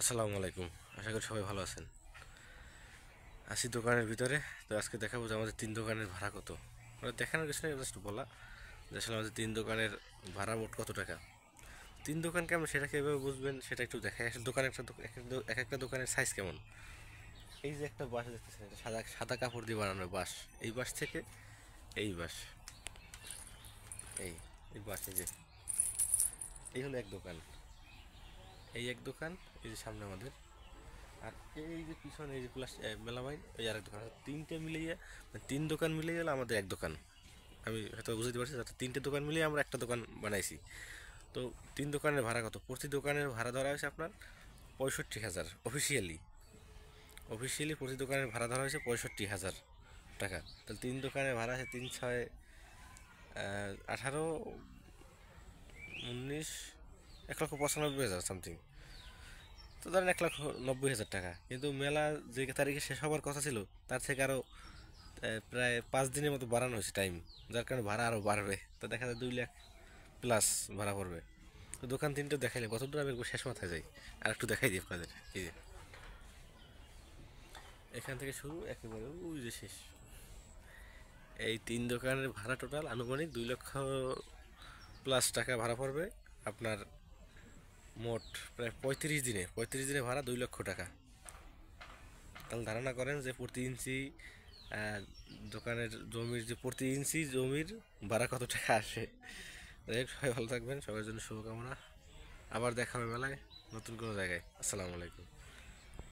আসসালামু আলাইকুম। আশা করি সবাই ভালো আছেন। আছি দোকানের ভিতরে। তো আজকে দেখাবো যে আমাদের 3 দোকানের ভাড়া কত। মানে দেখানোর কিছু নেই, জাস্ট বলা যে আসলে আমাদের 3 দোকানের ভাড়া মোট কত টাকা। 3 দোকান কেমন সেটা কীভাবে বুঝবেন সেটা একটু দেখাই। আসলে দোকান একটা এক একটা দোকানের সাইজ কেমন। এই যে একটা বাঁশ দেখতেছেন, এটা সাদা সাদা কাপড় দিয়ে বানানো বাঁশ। এই বাঁশ থেকে এই বাঁশ, এই এই বাঁশ, এই হলো এক দোকান। এই এক দোকান, এই যে সামনে আমাদের। আর এই যে পিছনে এই যে প্লাস মেলামাইন, এই আরেক দোকান, তিনটে মিলিয়ে মানে 3 দোকান মিলিয়ে গেলে আমাদের এক দোকান। আমি হয়তো বুঝতে পারছি যাতে 3টে দোকান মিলিয়ে আমরা একটা দোকান বানাইছি। তো 3 দোকানের ভাড়া কত? প্রতি দোকানের ভাড়া ধরা হয়েছে আপনার 65,000 অফিসিয়ালি। অফিসিয়ালি প্রতি দোকানের ভাড়া ধরা হয়েছে 65,000 টাকা। তাহলে 3 দোকানের ভাড়া আছে 3 6 18 19 1,95,000 সামথিং। তো ধরেন 1,90,000 টাকা। কিন্তু মেলা যে তারিখে শেষ হবার কথা ছিল তার থেকে আরও প্রায় 5 দিনের মতো বাড়ানো হয়েছে টাইম, যার কারণে ভাড়া আরও বাড়বে। তো দেখা যায় 2 লাখ প্লাস ভাড়া পড়বে। তো দোকান তিনটে দেখাইলে কত দূর, আমি একটু শেষ মাথায় যাই আর একটু দেখাই দিই আপনাদের। এই যে এখান থেকে শুরু একেবারে ওই যে শেষ। এই 3 দোকানের ভাড়া টোটাল আনুমানিক 2 লক্ষ প্লাস টাকা ভাড়া পড়বে আপনার। মোট প্রায় 35 দিনে ভাড়া 2 লক্ষ টাকা। তাহলে ধারণা করেন যে প্রতি ইঞ্চি দোকানের জমির, যে প্রতি ইঞ্চি জমির ভাড়া কত টাকা আসে। যাই হোক, সবাই ভালো থাকবেন, সবার জন্য শুভকামনা। আবার দেখা হবে মেলায় নতুন কোনো জায়গায়। আসসালামু আলাইকুম।